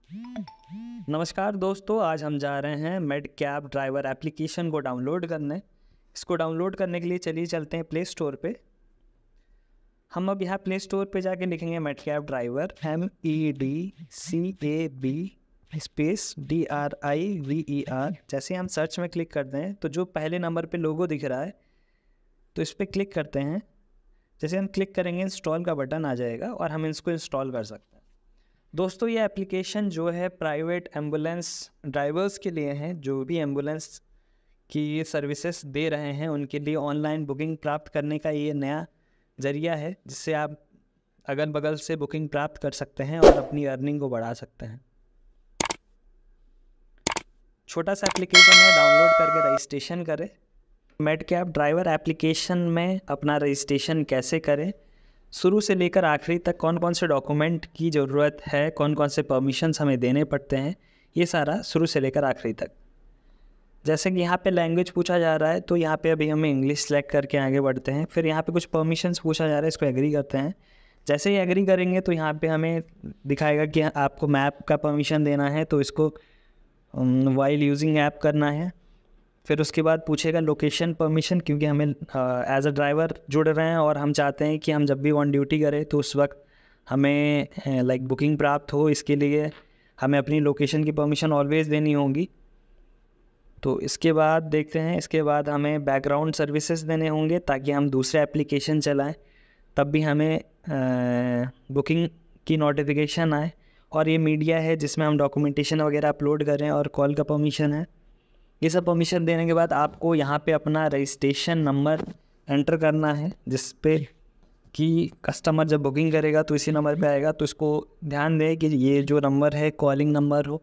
नमस्कार दोस्तों, आज हम जा रहे हैं मेड कैब ड्राइवर एप्लीकेशन को डाउनलोड करने। इसको डाउनलोड करने के लिए चलिए चलते हैं प्ले स्टोर पे। हम अब यहाँ प्ले स्टोर पे जाके लिखेंगे made cab driver MEDCAB space DRIVER। जैसे हम सर्च में क्लिक करते हैं तो जो पहले नंबर पे लोगो दिख रहा है तो इस पर क्लिक करते हैं। जैसे हम क्लिक करेंगे इंस्टॉल का बटन आ जाएगा और हम इसको इंस्टॉल कर सकते हैं। दोस्तों, ये एप्लीकेशन जो है प्राइवेट एम्बुलेंस ड्राइवर्स के लिए है। जो भी एम्बुलेंस की ये सर्विसेज दे रहे हैं उनके लिए ऑनलाइन बुकिंग प्राप्त करने का ये नया ज़रिया है, जिससे आप अगल बगल से बुकिंग प्राप्त कर सकते हैं और अपनी अर्निंग को बढ़ा सकते हैं। छोटा सा एप्लीकेशन है, डाउनलोड करके रजिस्ट्रेशन करें। मेड कैब ड्राइवर एप्लीकेशन में अपना रजिस्ट्रेशन कैसे करें, शुरू से लेकर आखिरी तक कौन कौन से डॉक्यूमेंट की ज़रूरत है, कौन कौन से परमिशंस हमें देने पड़ते हैं, ये सारा शुरू से लेकर आखिरी तक। जैसे कि यहाँ पे लैंग्वेज पूछा जा रहा है तो यहाँ पे अभी हमें इंग्लिश सेलेक्ट करके आगे बढ़ते हैं। फिर यहाँ पे कुछ परमिशंस पूछा जा रहा है, इसको एग्री करते हैं। जैसे ही एग्री करेंगे तो यहाँ पे हमें दिखाएगा कि आपको मैप का परमिशन देना है, तो इसको वाइल यूजिंग ऐप करना है। फिर उसके बाद पूछेगा लोकेशन परमिशन, क्योंकि हमें एज अ ड्राइवर जुड़ रहे हैं और हम चाहते हैं कि हम जब भी ऑन ड्यूटी करें तो उस वक्त हमें लाइक बुकिंग प्राप्त हो। इसके लिए हमें अपनी लोकेशन की परमिशन ऑलवेज़ देनी होगी। तो इसके बाद देखते हैं, इसके बाद हमें बैकग्राउंड सर्विसेज देने होंगे ताकि हम दूसरे एप्लीकेशन चलाएं, तब भी हमें बुकिंग की नोटिफिकेशन आए। और ये मीडिया है जिसमें हम डॉक्यूमेंटेशन वगैरह अपलोड करें, और कॉल का परमिशन है। ये सब परमिशन देने के बाद आपको यहाँ पे अपना रजिस्ट्रेशन नंबर एंटर करना है, जिस पे कि कस्टमर जब बुकिंग करेगा तो इसी नंबर पे आएगा। तो इसको ध्यान दें कि ये जो नंबर है कॉलिंग नंबर हो।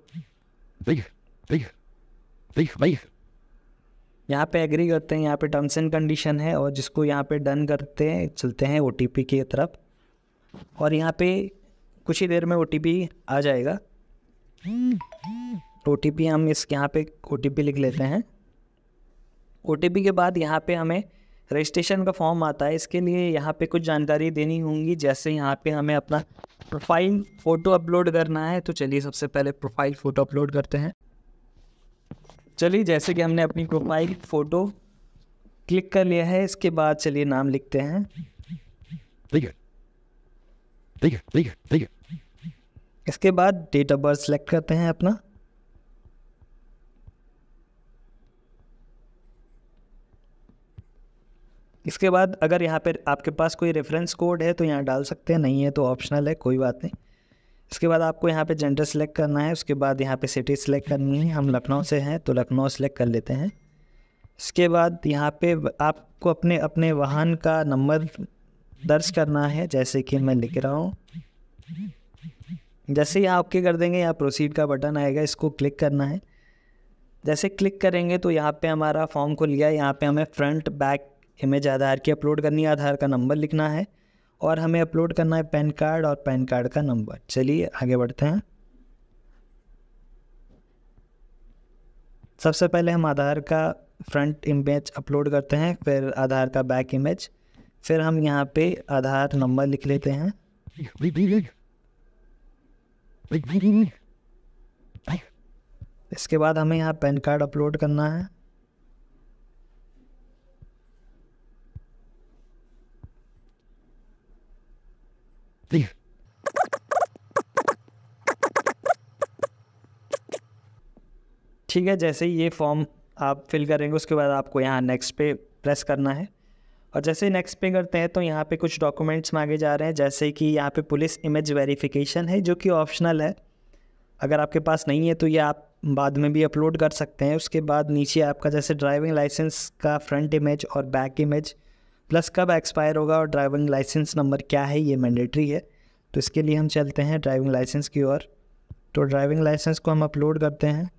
यहाँ पे एग्री करते हैं, यहाँ पे टर्म्स एंड कंडीशन है, और जिसको यहाँ पे डन करते हैं चलते हैं OTP की तरफ। और यहाँ पे कुछ ही देर में OTP आ जाएगा। OTP हम यहाँ पे OTP लिख लेते हैं। OTP के बाद यहाँ पे हमें रजिस्ट्रेशन का फॉर्म आता है। इसके लिए यहाँ पे कुछ जानकारी देनी होंगी, जैसे यहाँ पे हमें अपना प्रोफाइल फ़ोटो अपलोड करना है। तो चलिए सबसे पहले प्रोफाइल फ़ोटो अपलोड करते हैं। चलिए, जैसे कि हमने अपनी प्रोफाइल फ़ोटो क्लिक कर लिया है, इसके बाद चलिए नाम लिखते हैं। इसके बाद डेट ऑफ बर्थ सेलेक्ट करते हैं अपना। इसके बाद अगर यहाँ पे आपके पास कोई रेफरेंस कोड है तो यहाँ डाल सकते हैं, नहीं है तो ऑप्शनल है, कोई बात नहीं। इसके बाद आपको यहाँ पे जेंडर सेलेक्ट करना है। उसके बाद यहाँ पे सिटी सेलेक्ट करनी है। हम लखनऊ से हैं तो लखनऊ सेलेक्ट कर लेते हैं। इसके बाद यहाँ पे आपको अपने अपने वाहन का नंबर दर्ज करना है, जैसे कि मैं लिख रहा हूँ। जैसे ही आप ओके कर देंगे, यहाँ प्रोसीड का बटन आएगा, इसको क्लिक करना है। जैसे क्लिक करेंगे तो यहाँ पे हमारा फॉर्म खुल गया। यहाँ पे हमें फ्रंट बैक इमेज आधार की अपलोड करनी है, आधार का नंबर लिखना है, और हमें अपलोड करना है पैन कार्ड और पैन कार्ड का नंबर। चलिए आगे बढ़ते हैं। सबसे पहले हम आधार का फ्रंट इमेज अपलोड करते हैं, फिर आधार का बैक इमेज, फिर हम यहाँ पे आधार नंबर लिख लेते हैं। इसके बाद हमें यहाँ पैन कार्ड अपलोड करना है। ठीक है, जैसे ही ये फॉर्म आप फिल करेंगे उसके बाद आपको यहाँ नेक्स्ट पे प्रेस करना है। और जैसे ही नेक्स्ट पे करते हैं तो यहाँ पे कुछ डॉक्यूमेंट्स मांगे जा रहे हैं, जैसे कि यहाँ पे पुलिस इमेज वेरिफिकेशन है, जो कि ऑप्शनल है। अगर आपके पास नहीं है तो ये आप बाद में भी अपलोड कर सकते हैं। उसके बाद नीचे आपका जैसे ड्राइविंग लाइसेंस का फ्रंट इमेज और बैक इमेज, प्लस कब एक्सपायर होगा और ड्राइविंग लाइसेंस नंबर क्या है, ये मैंडेटरी है। तो इसके लिए हम चलते हैं ड्राइविंग लाइसेंस की ओर। तो ड्राइविंग लाइसेंस को हम अपलोड करते हैं।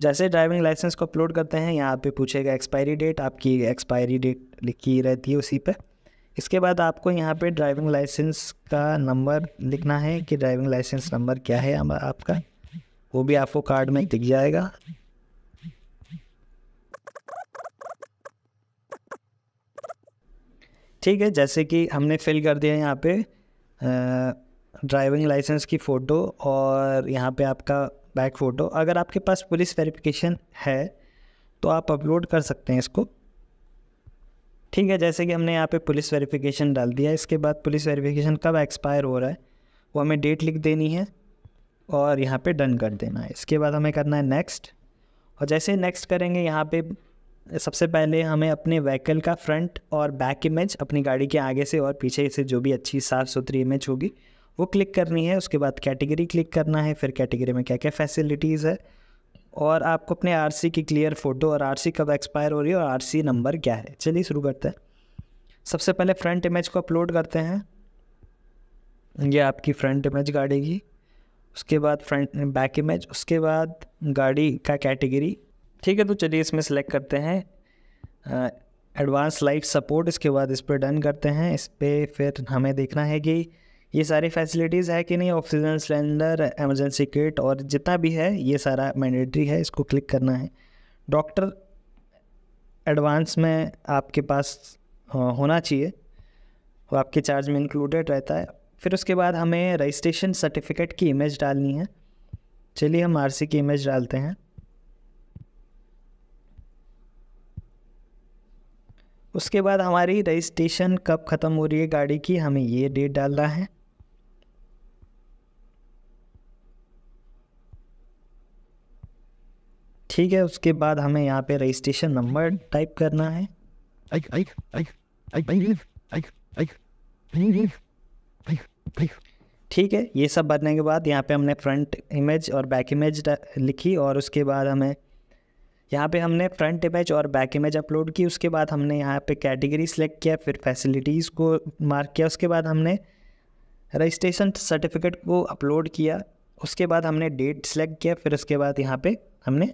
जैसे ड्राइविंग लाइसेंस को अपलोड करते हैं, यहाँ पे पूछेगा एक्सपायरी डेट, आपकी एक्सपायरी डेट लिखी रहती है उसी पे। इसके बाद आपको यहाँ पे ड्राइविंग लाइसेंस का नंबर लिखना है कि ड्राइविंग लाइसेंस नंबर क्या है आपका, वो भी आपको कार्ड में दिख जाएगा। ठीक है, जैसे कि हमने फिल कर दिया यहाँ पे ड्राइविंग लाइसेंस की फ़ोटो और यहाँ पे आपका बैक फ़ोटो। अगर आपके पास पुलिस वेरिफिकेशन है तो आप अपलोड कर सकते हैं इसको। ठीक है, जैसे कि हमने यहाँ पे पुलिस वेरिफिकेशन डाल दिया। इसके बाद पुलिस वेरिफिकेशन कब एक्सपायर हो रहा है वो हमें डेट लिख देनी है और यहाँ पे डन कर देना है। इसके बाद हमें करना है नेक्स्ट। और जैसे ही नेक्स्ट करेंगे यहाँ पे सबसे पहले हमें अपने व्हीकल का फ्रंट और बैक इमेज, अपनी गाड़ी के आगे से और पीछे से जो भी अच्छी साफ़ सुथरी इमेज होगी वो क्लिक करनी है। उसके बाद कैटेगरी क्लिक करना है, फिर कैटेगरी में क्या क्या फैसिलिटीज़ है और आपको अपने आरसी की क्लियर फ़ोटो और आरसी कब एक्सपायर हो रही है और आरसी नंबर क्या है। चलिए शुरू करते हैं। सबसे पहले फ्रंट इमेज को अपलोड करते हैं। ये आपकी फ्रंट इमेज गाड़ी की, उसके बाद फ्रंट बैक इमेज, उसके बाद गाड़ी का कैटेगरी। ठीक है, तो चलिए इसमें सेलेक्ट करते हैं एडवांस लाइफ सपोर्ट। इसके बाद इस पर डन करते हैं। इस पर फिर हमें देखना है कि ये सारी फैसिलिटीज़ है कि नहीं, ऑक्सीजन सिलेंडर, एमरजेंसी किट और जितना भी है ये सारा मैंडेटरी है, इसको क्लिक करना है। डॉक्टर एडवांस में आपके पास होना चाहिए, वो आपके चार्ज में इंक्लूडेड रहता है। फिर उसके बाद हमें रजिस्ट्रेशन सर्टिफिकेट की इमेज डालनी है। चलिए हम आरसी की इमेज डालते हैं। उसके बाद हमारी रजिस्ट्रेशन कब ख़त्म हो रही है गाड़ी की, हमें ये डेट डालना है। ठीक है, उसके बाद हमें यहाँ पे रजिस्ट्रेशन नंबर टाइप करना है। ठीक है, ये सब भरने के बाद यहाँ पे हमने फ्रंट इमेज और बैक इमेज लिखी और उसके बाद हमें यहाँ पे हमने फ्रंट इमेज और बैक इमेज अपलोड की। उसके बाद हमने यहाँ पे कैटेगरी सेलेक्ट किया, फिर फैसिलिटीज़ को मार्क किया। उसके बाद हमने रजिस्ट्रेशन सर्टिफिकेट को अपलोड किया। उसके बाद हमने डेट सेलेक्ट किया, फिर उसके बाद यहाँ पे हमने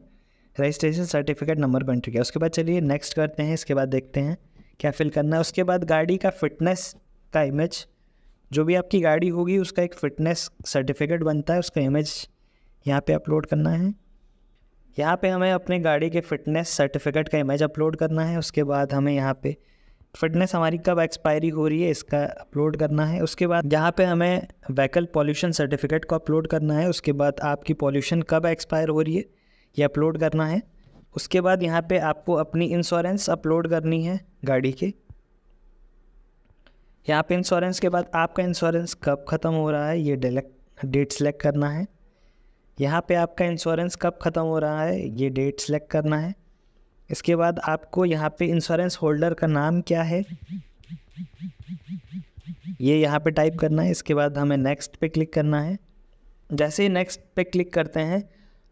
रजिस्ट्रेशन सर्टिफिकेट नंबर को एंटर किया। उसके बाद चलिए नेक्स्ट करते हैं। इसके बाद देखते हैं क्या फिल करना है। उसके बाद गाड़ी का फिटनेस का इमेज, जो भी आपकी गाड़ी होगी उसका एक फ़िटनेस सर्टिफिकेट बनता है, उसका इमेज यहाँ पे अपलोड करना है। यहाँ पे हमें अपने गाड़ी के फ़िटनेस सर्टिफिकेट का इमेज अपलोड करना है। उसके बाद हमें यहाँ पे फ़िटनेस हमारी कब एक्सपायरी हो रही है इसका अपलोड करना है। उसके बाद यहाँ पे हमें व्हीकल पॉल्यूशन सर्टिफिकेट को अपलोड करना है। उसके बाद आपकी पॉल्यूशन कब एक्सपायर हो रही है ये अपलोड करना है। उसके बाद यहाँ पे आपको अपनी इंश्योरेंस अपलोड करनी है गाड़ी के। यहाँ पे इंश्योरेंस के बाद आपका इंश्योरेंस कब ख़त्म हो रहा है ये डेट सेलेक्ट करना है। यहाँ पे आपका इंश्योरेंस कब ख़त्म हो रहा है ये डेट सेलेक्ट करना है। इसके बाद आपको यहाँ पे इंश्योरेंस होल्डर का नाम क्या है ये यहाँ पे टाइप करना है। इसके बाद हमें नेक्स्ट पे क्लिक करना है। जैसे ही नेक्स्ट पे क्लिक करते हैं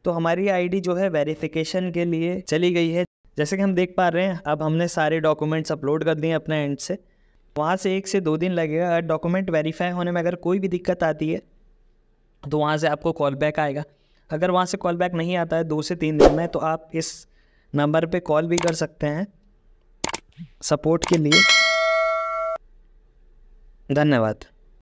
तो हमारी आईडी जो है वेरिफिकेशन के लिए चली गई है। जैसे कि हम देख पा रहे हैं अब हमने सारे डॉक्यूमेंट्स अपलोड कर दिए अपने एंड से। वहाँ से 1 से 2 दिन लगेगा। डॉक्यूमेंट वेरीफाई होने में अगर कोई भी दिक्कत आती है तो वहाँ से आपको कॉल बैक आएगा। अगर वहाँ से कॉल बैक नहीं आता है 2 से 3 दिन में, तो आप इस नंबर पे कॉल भी कर सकते हैं सपोर्ट के लिए। धन्यवाद।